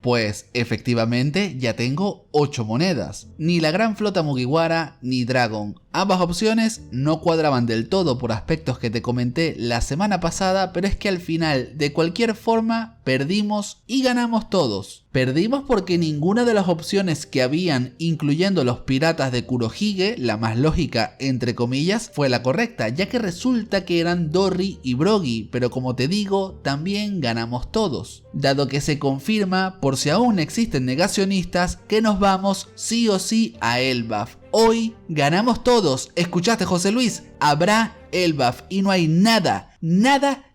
Pues efectivamente ya tengo 8 monedas. Ni la gran flota Mugiwara ni Dragon. Ambas opciones no cuadraban del todo por aspectos que te comenté la semana pasada, pero es que al final, de cualquier forma, perdimos y ganamos todos. Perdimos porque ninguna de las opciones que habían, incluyendo los piratas de Kurohige, la más lógica entre comillas, fue la correcta, ya que resulta que eran Dorry y Brogy, pero como te digo, también ganamos todos. Dado que se confirma, por si aún existen negacionistas, que nos vamos sí o sí a Elbaf. Hoy ganamos todos. ¿Escuchaste, José Luis? Habrá Elbaf y no hay nada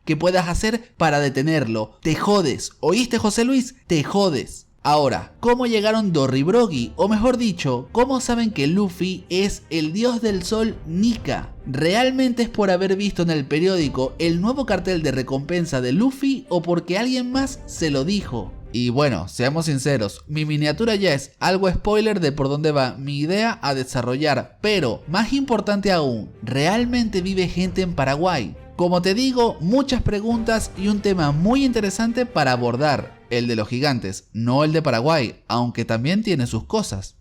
que puedas hacer para detenerlo. Te jodes. ¿Oíste, José Luis? Te jodes. Ahora, ¿cómo llegaron Dorry y Brogy? O mejor dicho, ¿cómo saben que Luffy es el dios del sol Nika? ¿Realmente es por haber visto en el periódico el nuevo cartel de recompensa de Luffy o porque alguien más se lo dijo? Y bueno, seamos sinceros, mi miniatura ya es algo spoiler de por dónde va mi idea a desarrollar, pero más importante aún, ¿realmente vive gente en Paraguay? Como te digo, muchas preguntas y un tema muy interesante para abordar, el de los gigantes, no el de Paraguay, aunque también tiene sus cosas.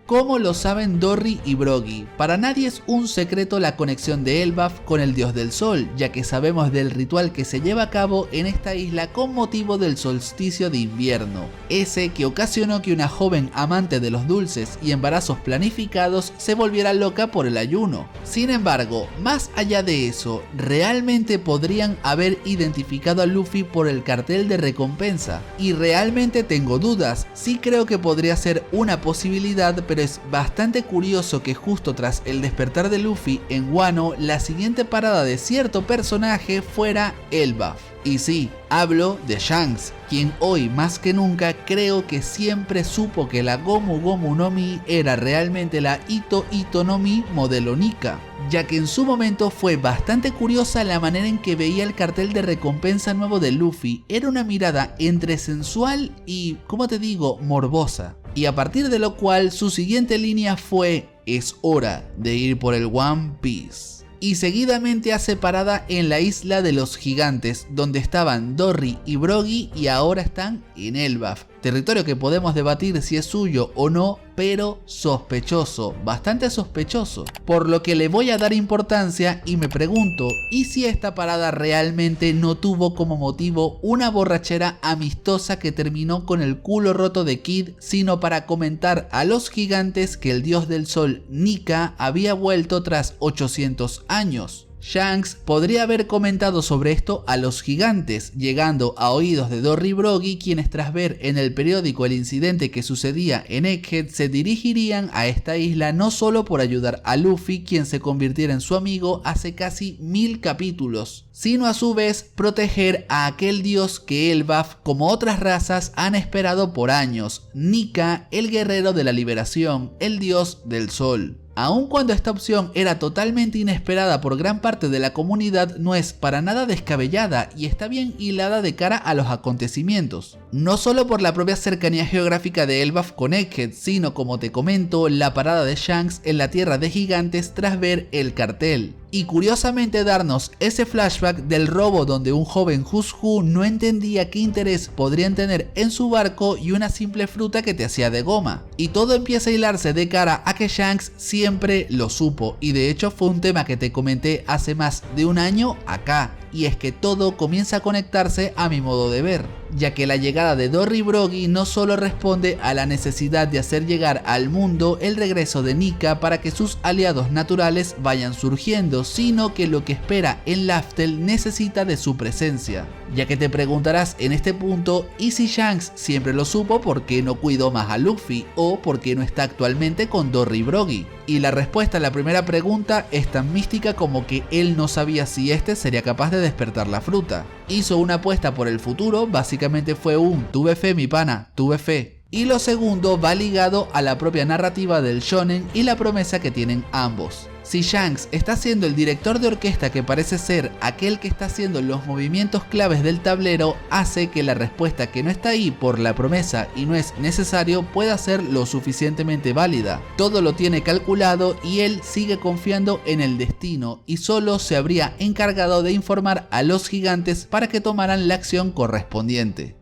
¿Cómo lo saben Dorry y Brogy? Para nadie es un secreto la conexión de Elbaf con el dios del sol, ya que sabemos del ritual que se lleva a cabo en esta isla con motivo del solsticio de invierno, ese que ocasionó que una joven amante de los dulces y embarazos planificados se volviera loca por el ayuno. Sin embargo, más allá de eso, ¿realmente podrían haber identificado a Luffy por el cartel de recompensa? Y realmente tengo dudas, sí creo que podría ser una posibilidad, pero es bastante curioso que justo tras el despertar de Luffy en Wano, la siguiente parada de cierto personaje fuera Elbaf. Y sí, hablo de Shanks, quien hoy más que nunca creo que siempre supo que la Gomu Gomu no Mi era realmente la Ito Ito no Mi modelo Nika, ya que en su momento fue bastante curiosa la manera en que veía el cartel de recompensa nuevo de Luffy. Era una mirada entre sensual y, como te digo, morbosa. Y a partir de lo cual su siguiente línea fue: es hora de ir por el One Piece. Y seguidamente hace parada en la isla de los gigantes, donde estaban Dorry y Brogy y ahora están en Elbaf. Territorio que podemos debatir si es suyo o no, pero sospechoso, bastante sospechoso. Por lo que le voy a dar importancia y me pregunto, ¿y si esta parada realmente no tuvo como motivo una borrachera amistosa que terminó con el culo roto de Kid, sino para comentar a los gigantes que el dios del sol Nika había vuelto tras 800 años? Shanks podría haber comentado sobre esto a los gigantes, llegando a oídos de Dorry y Brogy, quienes tras ver en el periódico el incidente que sucedía en Egghead se dirigirían a esta isla no solo por ayudar a Luffy, quien se convirtiera en su amigo hace casi 1000 capítulos, sino a su vez proteger a aquel dios que Elbaf, como otras razas, han esperado por años, Nika, el guerrero de la liberación, el dios del sol. Aun cuando esta opción era totalmente inesperada por gran parte de la comunidad, no es para nada descabellada y está bien hilada de cara a los acontecimientos. No solo por la propia cercanía geográfica de Elbaf con Egghead, sino como te comento, la parada de Shanks en la tierra de gigantes tras ver el cartel. Y curiosamente darnos ese flashback del robo donde un joven Who's Who no entendía qué interés podrían tener en su barco y una simple fruta que te hacía de goma. Y todo empieza a hilarse de cara a que Shanks siempre lo supo, y de hecho fue un tema que te comenté hace más de un año acá. Y es que todo comienza a conectarse a mi modo de ver, ya que la llegada de Dorry y Brogy no solo responde a la necesidad de hacer llegar al mundo el regreso de Nika para que sus aliados naturales vayan surgiendo, sino que lo que espera en Laftel necesita de su presencia. Ya que te preguntarás en este punto, ¿y si Shanks siempre lo supo, por qué no cuidó más a Luffy? ¿O por qué no está actualmente con Dorry y Brogy? Y la respuesta a la primera pregunta es tan mística como que él no sabía si este sería capaz de despertar la fruta. Hizo una apuesta por el futuro, básicamente fue un tuve fe mi pana, tuve fe. Y lo segundo va ligado a la propia narrativa del shonen y la promesa que tienen ambos. Si Shanks está siendo el director de orquesta que parece ser aquel que está haciendo los movimientos claves del tablero, hace que la respuesta que no está ahí por la promesa y no es necesario pueda ser lo suficientemente válida. Todo lo tiene calculado y él sigue confiando en el destino y solo se habría encargado de informar a los gigantes para que tomaran la acción correspondiente.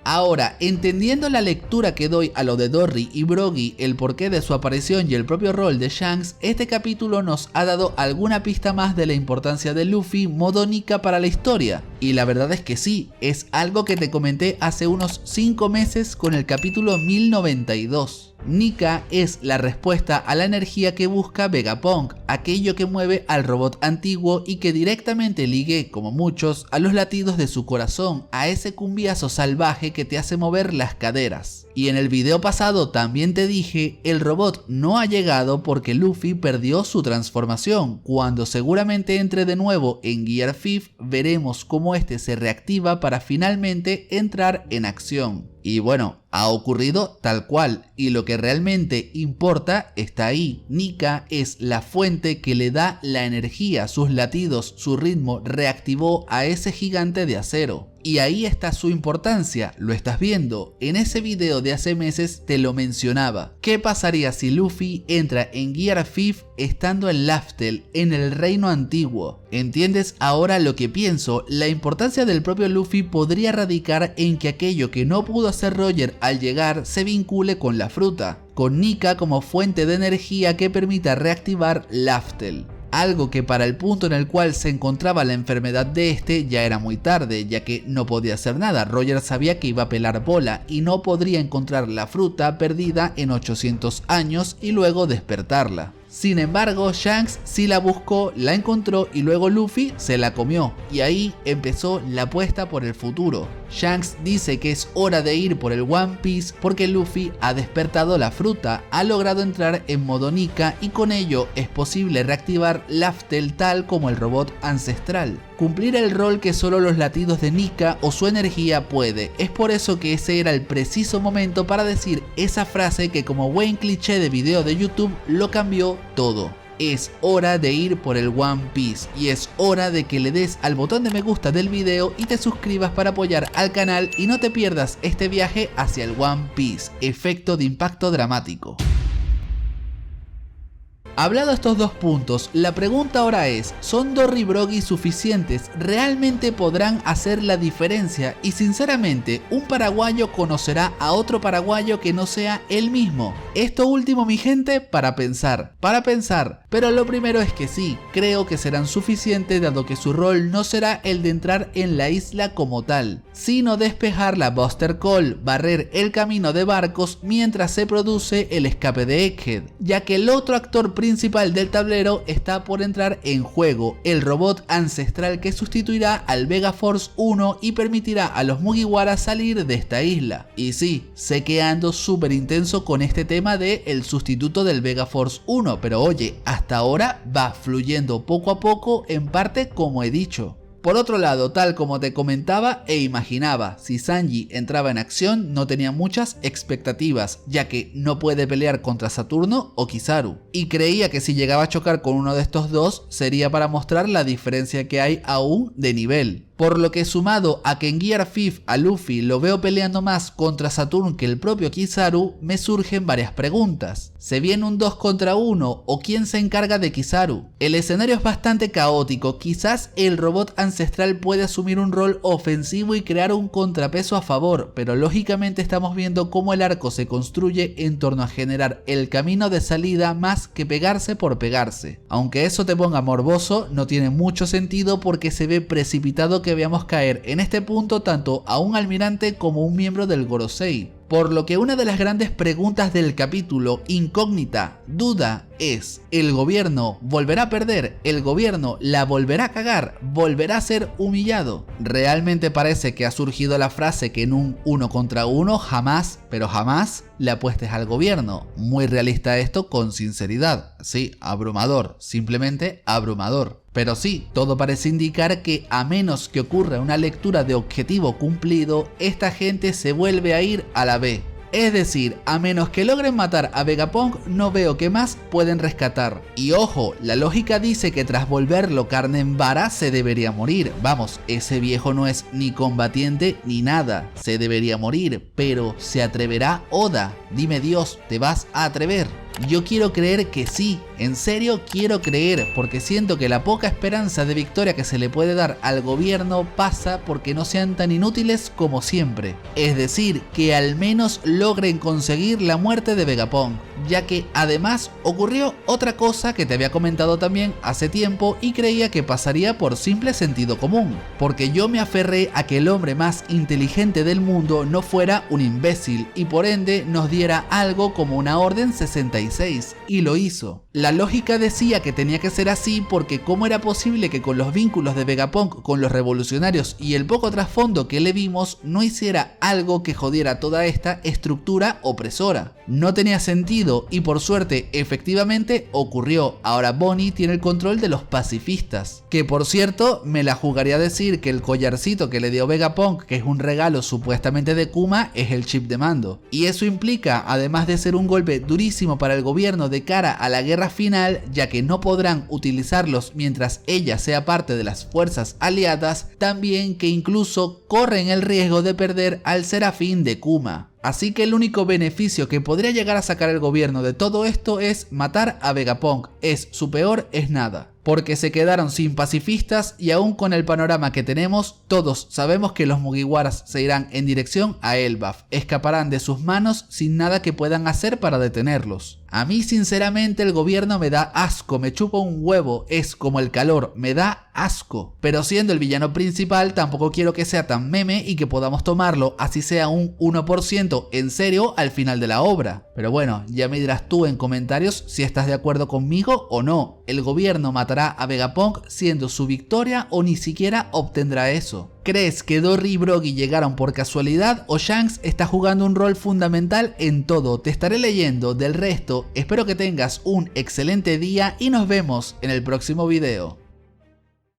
Ahora, entendiendo la lectura que doy a lo de Dory y Brogy, el porqué de su aparición y el propio rol de Shanks, este capítulo nos ha dado alguna pista más de la importancia de Luffy modo Nika para la historia. Y la verdad es que sí, es algo que te comenté hace unos 5 meses con el capítulo 1092. Nika es la respuesta a la energía que busca Vegapunk, aquello que mueve al robot antiguo y que directamente ligue, como muchos, a los latidos de su corazón, a ese cumbiazo salvaje que te hace mover las caderas. Y en el video pasado también te dije, el robot no ha llegado porque Luffy perdió su transformación. Cuando seguramente entre de nuevo en Gear 5, veremos cómo este se reactiva para finalmente entrar en acción. Y bueno, ha ocurrido tal cual, y lo que realmente importa está ahí. Nika es la fuente que le da la energía, sus latidos, su ritmo reactivó a ese gigante de acero. Y ahí está su importancia, lo estás viendo. En ese video de hace meses te lo mencionaba. ¿Qué pasaría si Luffy entra en Gear 5 estando en Laftel, en el reino antiguo? ¿Entiendes ahora lo que pienso? La importancia del propio Luffy podría radicar en que aquello que no pudo hacer Roger al llegar se vincule con la fruta, con Nika como fuente de energía que permita reactivar Laftel. Algo que para el punto en el cual se encontraba la enfermedad de este ya era muy tarde, ya que no podía hacer nada. Roger sabía que iba a pelar bola y no podría encontrar la fruta perdida en 800 años y luego despertarla. Sin embargo, Shanks sí la buscó, la encontró y luego Luffy se la comió. Y ahí empezó la apuesta por el futuro. Shanks dice que es hora de ir por el One Piece porque Luffy ha despertado la fruta, ha logrado entrar en modo Nika y con ello es posible reactivar Laftel tal como el robot ancestral. Cumplir el rol que solo los latidos de Nika o su energía puede. Es por eso que ese era el preciso momento para decir esa frase que como buen cliché de video de YouTube lo cambió todo. Es hora de ir por el One Piece y es hora de que le des al botón de me gusta del video y te suscribas para apoyar al canal y no te pierdas este viaje hacia el One Piece, efecto de impacto dramático. Hablado estos dos puntos, la pregunta ahora es, ¿son Dory y Brogy suficientes? ¿Realmente podrán hacer la diferencia? Y sinceramente, ¿un paraguayo conocerá a otro paraguayo que no sea él mismo? Esto último, mi gente, para pensar. Pero lo primero es que sí, creo que serán suficientes dado que su rol no será el de entrar en la isla como tal, sino despejar la Buster Call, barrer el camino de barcos mientras se produce el escape de Egghead, ya que el otro actor principal del tablero está por entrar en juego, el robot ancestral que sustituirá al Vega Force 1 y permitirá a los Mugiwara salir de esta isla. Y sí, sé que ando súper intenso con este tema de el sustituto del Vega Force 1, pero oye, hasta ahora va fluyendo poco a poco, en parte como he dicho. Por otro lado, tal como te comentaba e imaginaba, si Sanji entraba en acción no tenía muchas expectativas, ya que no puede pelear contra Saturno o Kizaru, y creía que si llegaba a chocar con uno de estos dos sería para mostrar la diferencia que hay aún de nivel. Por lo que sumado a que en Gear 5 a Luffy lo veo peleando más contra Saturn que el propio Kizaru, me surgen varias preguntas. ¿Se viene un 2 contra 1 o quién se encarga de Kizaru? El escenario es bastante caótico, quizás el robot ancestral puede asumir un rol ofensivo y crear un contrapeso a favor, pero lógicamente estamos viendo cómo el arco se construye en torno a generar el camino de salida más que pegarse por pegarse. Aunque eso te ponga morboso, no tiene mucho sentido porque se ve precipitado que veamos caer en este punto tanto a un almirante como un miembro del Gorosei. Por lo que una de las grandes preguntas del capítulo, incógnita, duda, es: ¿el gobierno volverá a perder? ¿El gobierno la volverá a cagar? ¿Volverá a ser humillado? Realmente parece que ha surgido la frase que en un 1 contra 1 jamás, pero jamás, le apuestes al gobierno. Muy realista esto, con sinceridad. Sí, abrumador, simplemente abrumador. Pero sí, todo parece indicar que a menos que ocurra una lectura de objetivo cumplido, esta gente se vuelve a ir a la B. Es decir, a menos que logren matar a Vegapunk, no veo qué más pueden rescatar. Y ojo, la lógica dice que tras volverlo carne en vara se debería morir. Vamos, ese viejo no es ni combatiente ni nada, se debería morir. Pero ¿se atreverá Oda? Dime Dios, ¿te vas a atrever? Yo quiero creer que sí, en serio quiero creer, porque siento que la poca esperanza de victoria que se le puede dar al gobierno pasa porque no sean tan inútiles como siempre. Es decir, que al menos logren conseguir la muerte de Vegapunk, ya que además ocurrió otra cosa que te había comentado también hace tiempo y creía que pasaría por simple sentido común, porque yo me aferré a que el hombre más inteligente del mundo no fuera un imbécil y por ende nos diera algo como una Orden 66, y lo hizo. La lógica decía que tenía que ser así porque cómo era posible que con los vínculos de Vegapunk con los revolucionarios y el poco trasfondo que le vimos no hiciera algo que jodiera toda esta estructura opresora. No tenía sentido y por suerte efectivamente ocurrió. Ahora Bonnie tiene el control de los pacifistas, que por cierto me la jugaría a decir que el collarcito que le dio Vegapunk, que es un regalo supuestamente de Kuma, es el chip de mando. Y eso implica, además de ser un golpe durísimo para el gobierno de cara a la guerra final, ya que no podrán utilizarlos mientras ella sea parte de las fuerzas aliadas, también que incluso corren el riesgo de perder al Serafín de Kuma. Así que el único beneficio que podría llegar a sacar el gobierno de todo esto es matar a Vegapunk. Su peor es nada, porque se quedaron sin pacifistas y aún con el panorama que tenemos, todos sabemos que los Mugiwaras se irán en dirección a Elbaf, escaparán de sus manos sin nada que puedan hacer para detenerlos. A mí sinceramente el gobierno me da asco, me chupa un huevo, es como el calor, me da asco. Pero siendo el villano principal tampoco quiero que sea tan meme y que podamos tomarlo, así sea un 1% en serio al final de la obra. Pero bueno, ya me dirás tú en comentarios si estás de acuerdo conmigo o no. ¿El gobierno matará a Vegapunk siendo su victoria o ni siquiera obtendrá eso? ¿Crees que Dory y Brogy llegaron por casualidad o Shanks está jugando un rol fundamental en todo? Te estaré leyendo del resto, espero que tengas un excelente día y nos vemos en el próximo video.